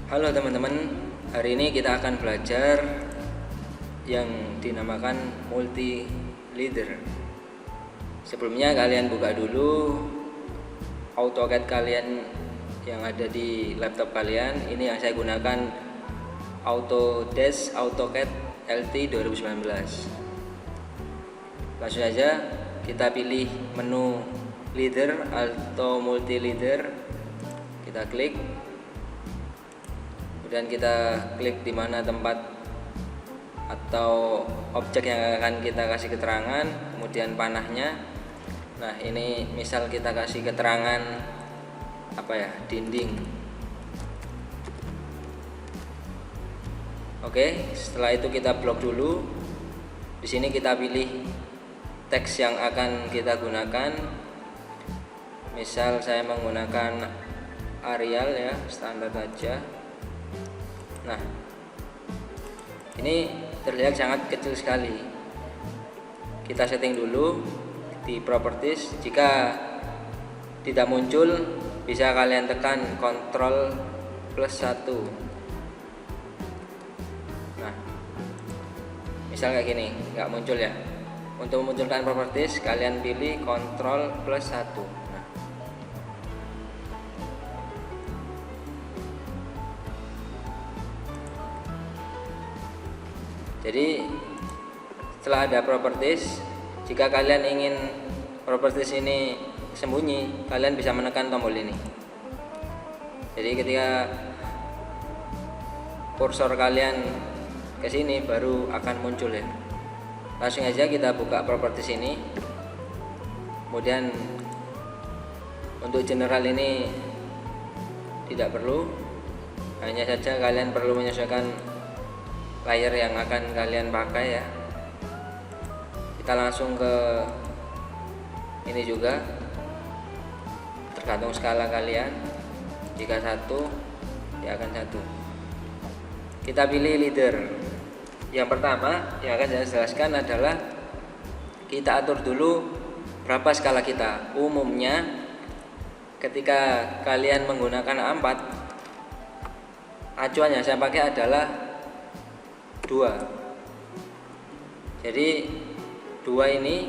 Halo teman-teman, hari ini kita akan belajar yang dinamakan multi leader. Sebelumnya kalian buka dulu AutoCAD kalian yang ada di laptop kalian. Ini yang saya gunakan, Autodesk AutoCAD LT 2019. Langsung saja kita pilih menu leader atau multi leader, kita klik. Kemudian kita klik di mana tempat atau objek yang akan kita kasih keterangan, kemudian panahnya. Nah, ini misal kita kasih keterangan dinding. Oke, setelah itu kita blok dulu. Di sini kita pilih teks yang akan kita gunakan. Misal saya menggunakan Arial ya, standar saja. Nah, ini terlihat sangat kecil sekali. Kita setting dulu di properties. Jika tidak muncul, bisa kalian tekan Ctrl plus 1. Nah, misal kayak gini, nggak muncul ya. Untuk memunculkan properties, kalian pilih Ctrl plus 1. Jadi setelah ada properties, jika kalian ingin properties ini sembunyi, kalian bisa menekan tombol ini. Jadi ketika kursor kalian ke sini baru akan muncul ya. Langsung aja kita buka properties ini. Kemudian untuk general ini tidak perlu, hanya saja kalian perlu menyesuaikan layer yang akan kalian pakai ya. Kita langsung ke ini juga, tergantung skala kalian. Jika 1 ya akan 1. Kita pilih leader. Yang pertama yang akan saya jelaskan adalah kita atur dulu berapa skala kita. Umumnya ketika kalian menggunakan A4, acuan yang saya pakai adalah 2. Jadi 2 ini,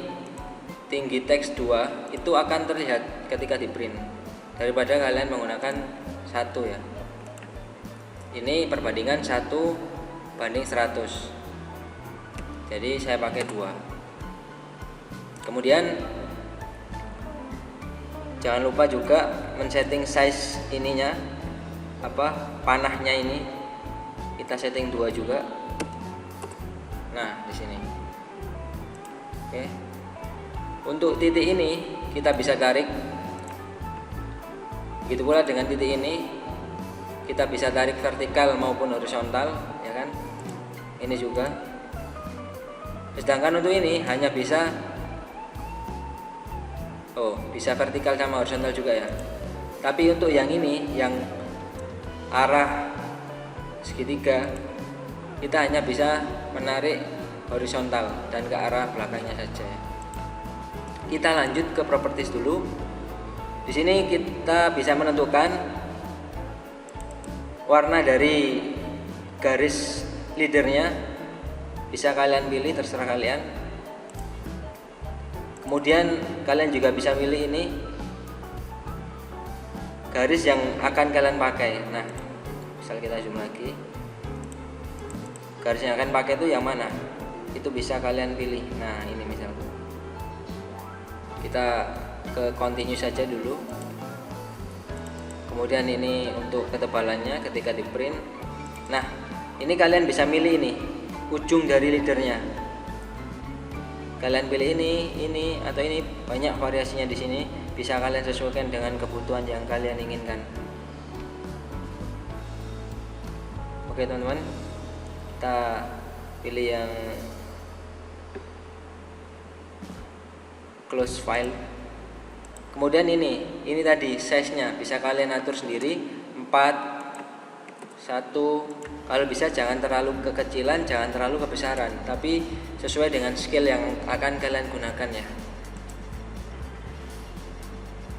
tinggi teks 2 itu akan terlihat ketika di print daripada kalian menggunakan 1 ya. Ini perbandingan 1 banding 100. Jadi saya pakai 2. Kemudian jangan lupa juga men-setting size ininya, panahnya ini kita setting 2 juga. Nah, di sini. Oke. Untuk titik ini kita bisa tarik. Begitu pula dengan titik ini kita bisa tarik vertikal maupun horizontal, ya kan? Ini juga. Sedangkan untuk ini hanya bisa bisa vertikal sama horizontal juga ya. Tapi untuk yang ini, yang arah segitiga, kita hanya bisa menarik horizontal dan ke arah belakangnya saja. Kita lanjut ke properties dulu. Di sini kita bisa menentukan warna dari garis leadernya, bisa kalian pilih, terserah kalian. Kemudian kalian juga bisa pilih ini garis yang akan kalian pakai. Nah, misal kita zoom lagi, garis yang akan pakai itu yang mana, itu bisa kalian pilih. Nah, ini misal kita ke continue saja dulu. Kemudian ini untuk ketebalannya ketika di print. Nah, ini kalian bisa milih ini ujung dari leadernya. Kalian pilih ini atau ini, banyak variasinya di sini. Bisa kalian sesuaikan dengan kebutuhan yang kalian inginkan. Oke teman-teman, kita pilih yang close file. Kemudian ini tadi size-nya bisa kalian atur sendiri, 4, 1. Kalau bisa jangan terlalu kekecilan, jangan terlalu kebesaran, tapi sesuai dengan skill yang akan kalian gunakan ya.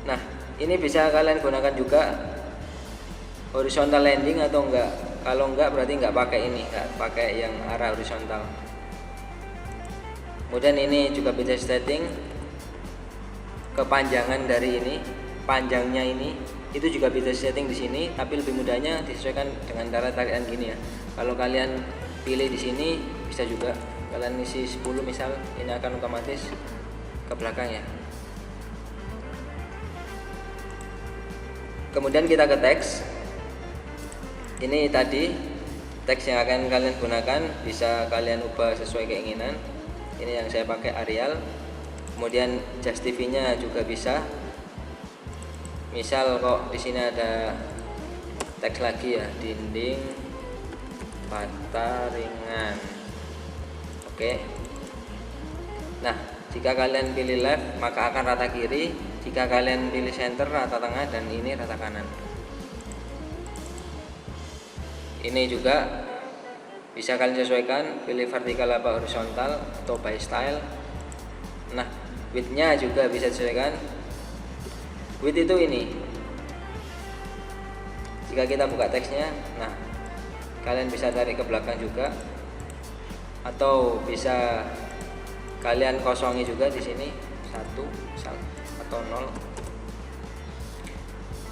Nah, ini bisa kalian gunakan juga horizontal landing atau enggak. Kalau enggak berarti enggak pakai ini, enggak pakai yang arah horizontal. Kemudian ini juga bisa setting kepanjangan dari ini, panjangnya ini itu juga bisa setting di sini, tapi lebih mudahnya disesuaikan dengan cara tarikan gini ya. Kalau kalian pilih di sini bisa juga kalian isi 10 misal, ini akan otomatis ke belakang ya. Kemudian kita ke teks. Ini tadi teks yang akan kalian gunakan, bisa kalian ubah sesuai keinginan. Ini yang saya pakai Arial. Kemudian justify-nya juga bisa. Misal kok di sini ada teks lagi ya, dinding bata ringan. Oke. Nah, jika kalian pilih left maka akan rata kiri, jika kalian pilih center rata tengah, dan ini rata kanan. Ini juga bisa kalian sesuaikan, pilih vertikal apa horizontal atau by style. Nah, width-nya juga bisa disesuaikan. Width itu ini. Jika kita buka teksnya, nah kalian bisa tarik ke belakang juga, atau bisa kalian kosongi juga di sini 1 atau 0.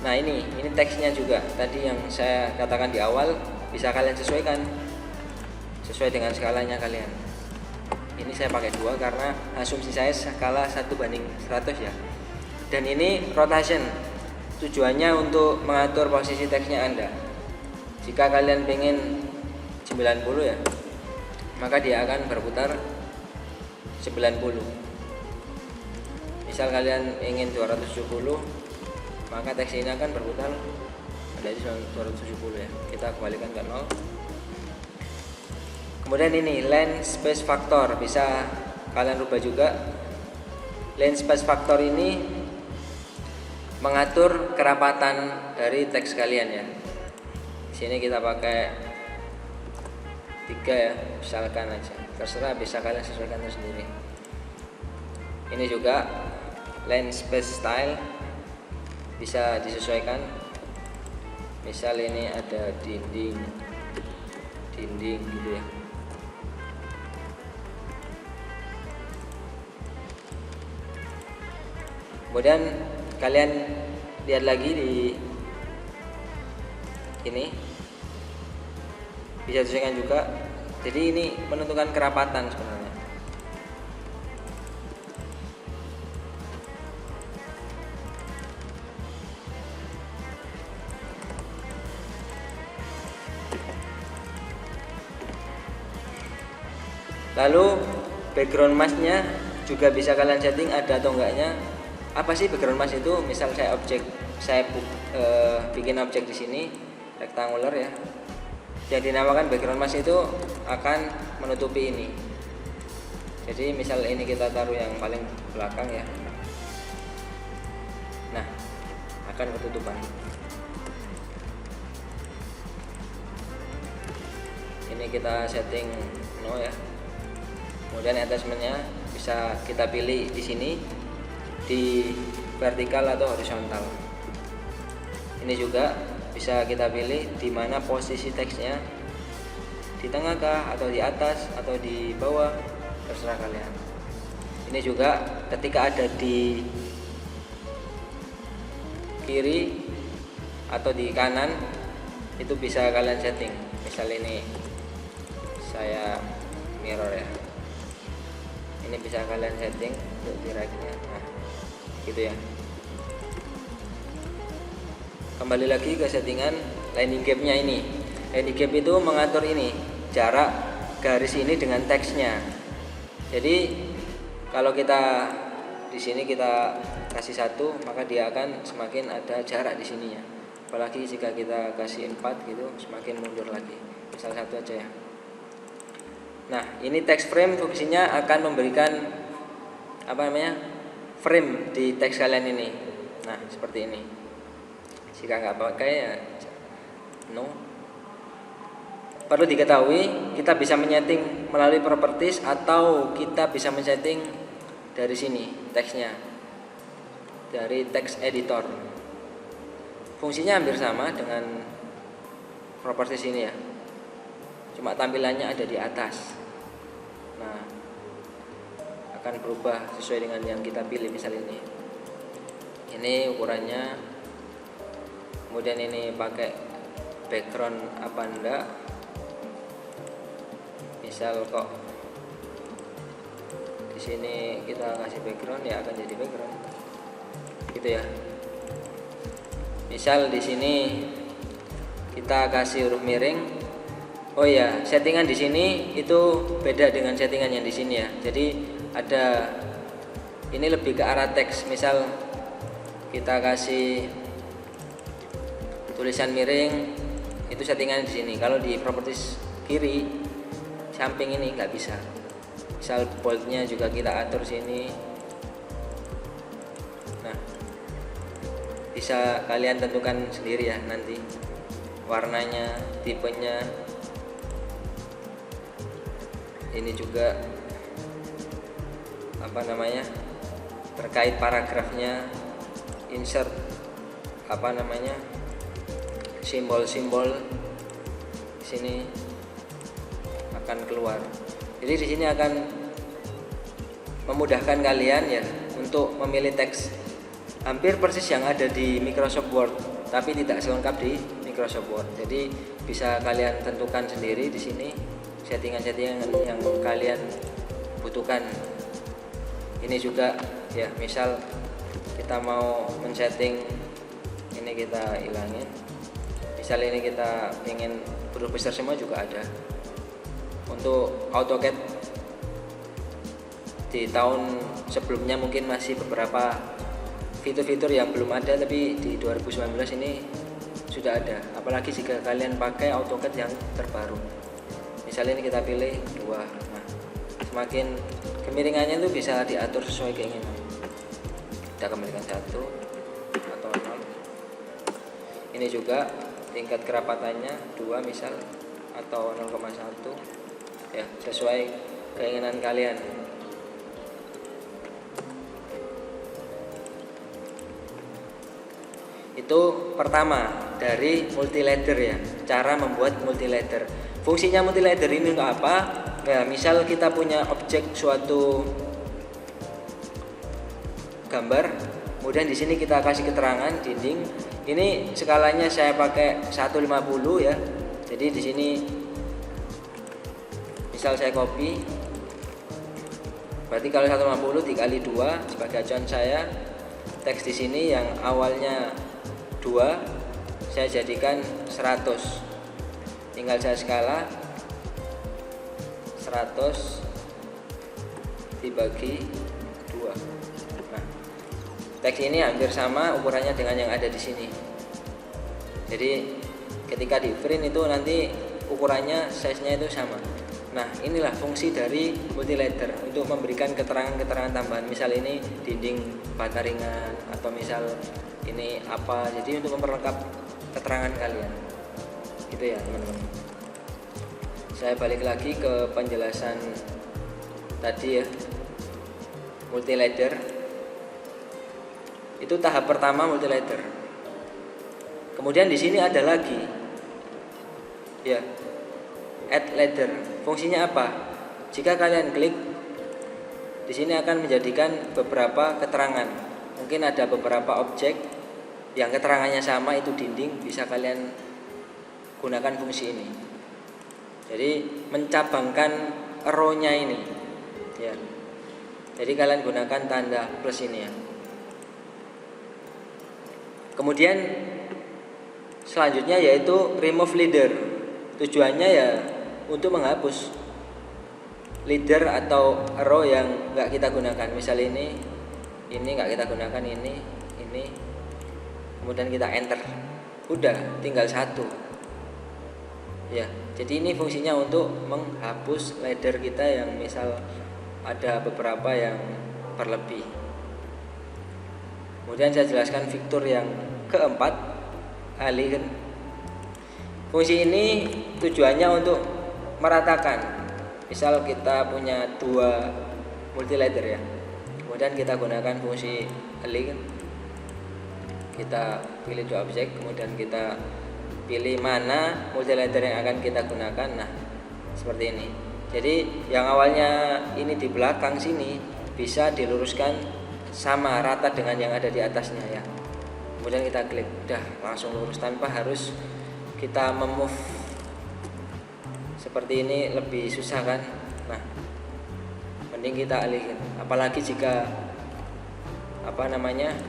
Nah ini teksnya juga tadi yang saya katakan di awal, bisa kalian sesuaikan sesuai dengan skalanya kalian. Ini saya pakai 2 karena asumsi saya skala 1:100 ya. Dan ini rotation, tujuannya untuk mengatur posisi teksnya Anda. Jika kalian pengen 90 ya, maka dia akan berputar 90. Misal kalian ingin 270, maka teks ini akan berputar ada di 270 ya. Kita kembalikan ke 0. Kemudian ini line space factor, bisa kalian rubah juga. Line space factor ini mengatur kerapatan dari teks kalian ya. Di sini kita pakai 3 ya, misalkan aja. Terserah, bisa kalian sesuaikan sendiri. Ini juga line space style bisa disesuaikan. Misal ini ada dinding gitu ya. Kemudian kalian lihat lagi di ini, bisa disesuaikan juga. Jadi ini menentukan kerapatan sebenarnya. Lalu background mask-nya juga bisa kalian setting ada atau enggaknya. Apa sih background mask itu? Misal saya bikin objek di sini rektangular ya. Yang dinamakan background mask itu akan menutupi ini. Jadi misal ini kita taruh yang paling belakang ya. Nah, akan ketutupan. Ini kita setting no ya. Kemudian attachment-nya bisa kita pilih di sini di vertikal atau horizontal. Ini juga bisa kita pilih di mana posisi teksnya, di tengah kah atau di atas atau di bawah, terserah kalian. Ini juga ketika ada di kiri atau di kanan itu bisa kalian setting. Misal ini saya mirror ya, ini bisa kalian setting untuk di right-nya. Nah, gitu ya. Kembali lagi ke settingan lining gap-nya ini. Lining gap itu mengatur ini, jarak garis ini dengan teksnya. Jadi kalau kita di sini kita kasih 1, maka dia akan semakin ada jarak di sininya. Apalagi jika kita kasih 4 gitu, semakin mundur lagi. Misal 1 aja ya. Nah, ini text frame fungsinya akan memberikan frame di teks kalian ini. Nah, seperti ini. Jika nggak pakai ya no. Perlu diketahui, kita bisa menyeting melalui properties atau kita bisa men-setting dari sini teksnya, dari text editor. Fungsinya hampir sama dengan properties ini ya, cuma tampilannya ada di atas. Nah, akan berubah sesuai dengan yang kita pilih. Misal ini ukurannya, kemudian ini pakai background apa enggak. Misal kok di sini kita kasih background, ya akan jadi background gitu ya. Misal di sini kita kasih huruf miring. Oh ya, settingan di sini itu beda dengan settingan yang di sini ya. Jadi ada, ini lebih ke arah teks. Misal kita kasih tulisan miring, itu settingan di sini. Kalau di properties kiri samping ini nggak bisa. Misal boldnya juga kita atur sini. Nah, bisa kalian tentukan sendiri ya nanti warnanya, tipenya. Ini juga apa namanya, terkait paragrafnya, insert apa namanya, simbol-simbol di sini akan keluar. Jadi di sini akan memudahkan kalian ya untuk memilih teks hampir persis yang ada di Microsoft Word, tapi tidak selengkap di Microsoft Word. Jadi bisa kalian tentukan sendiri di sini settingan-settingan yang kalian butuhkan. Ini juga ya, misal kita mau men-setting ini, kita hilangin. Misal ini kita ingin huruf besar semua juga ada. Untuk AutoCAD di tahun sebelumnya mungkin masih beberapa fitur-fitur yang belum ada, tapi di 2019 ini sudah ada. Apalagi jika kalian pakai AutoCAD yang terbaru. Misalnya ini kita pilih 2. Nah, semakin kemiringannya itu bisa diatur sesuai keinginan. Kita kembalikan 1 atau 0. Ini juga tingkat kerapatannya 2 misal, atau 0,1 ya, sesuai keinginan kalian. Itu pertama dari multiletter ya, cara membuat multiletter. Fungsinya multiletter ini untuk apa? Ya, misal kita punya objek suatu gambar, kemudian di sini kita kasih keterangan dinding. Ini skalanya saya pakai 150 ya. Jadi di sini misal saya copy, berarti kalau 150 dikali 2 sebagai acuan saya. Teks di sini yang awalnya 2 saya jadikan 100. Tinggal saya skala 100 dibagi 2. Nah, teks ini hampir sama ukurannya dengan yang ada di sini. Jadi ketika di print itu nanti ukurannya, size-nya itu sama. Nah, inilah fungsi dari multiletter untuk memberikan keterangan-keterangan tambahan. Misal ini dinding bata ringan, atau misal ini apa. Jadi untuk memperlengkap keterangan kalian. Gitu ya teman-teman. Saya balik lagi ke penjelasan tadi ya. Multiletter itu tahap pertama multiletter. Kemudian di sini ada lagi ya, add letter. Fungsinya apa? Jika kalian klik di sini akan menjadikan beberapa keterangan. Mungkin ada beberapa objek yang keterangannya sama, itu dinding, bisa kalian gunakan fungsi ini. Jadi mencabangkan row-nya ini ya. Jadi kalian gunakan tanda plus ini ya. Kemudian selanjutnya yaitu remove leader. Tujuannya ya untuk menghapus leader atau row yang nggak kita gunakan. Misal ini nggak kita gunakan, ini. Kemudian kita enter. Udah, tinggal 1. Ya, jadi ini fungsinya untuk menghapus leader kita yang misal ada beberapa yang berlebih. Kemudian saya jelaskan fitur yang keempat, alih. Fungsi ini tujuannya untuk meratakan. Misal kita punya 2 multiletter ya, kemudian kita gunakan fungsi alih. Kita pilih 2 objek, kemudian kita pilih mana multiletter yang akan kita gunakan. Nah, seperti ini. Jadi yang awalnya ini di belakang sini bisa diluruskan sama rata dengan yang ada di atasnya ya. Kemudian kita klik, udah langsung lurus tanpa harus kita memove seperti ini, lebih susah kan. Nah, mending kita alihkan. Apalagi jika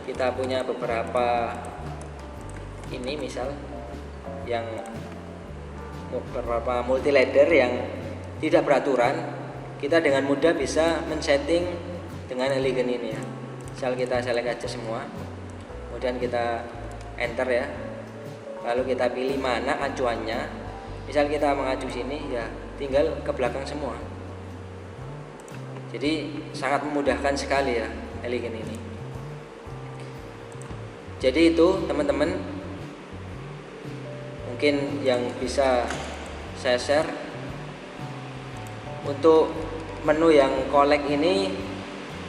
kita punya beberapa ini, misal yang beberapa multiletter yang tidak beraturan, kita dengan mudah bisa men-setting dengan elegan ini ya. Misal kita select aja semua, kemudian kita enter ya, lalu kita pilih mana acuannya. Misal kita mengacu sini ya, tinggal ke belakang semua. Jadi sangat memudahkan sekali ya elegan ini. Jadi itu teman-teman mungkin yang bisa saya share. Untuk menu yang collect ini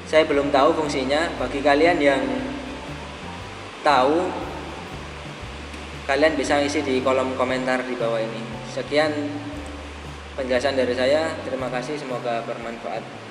saya belum tahu fungsinya. Bagi kalian yang tahu, kalian bisa isi di kolom komentar di bawah ini. Sekian penjelasan dari saya. Terima kasih, semoga bermanfaat.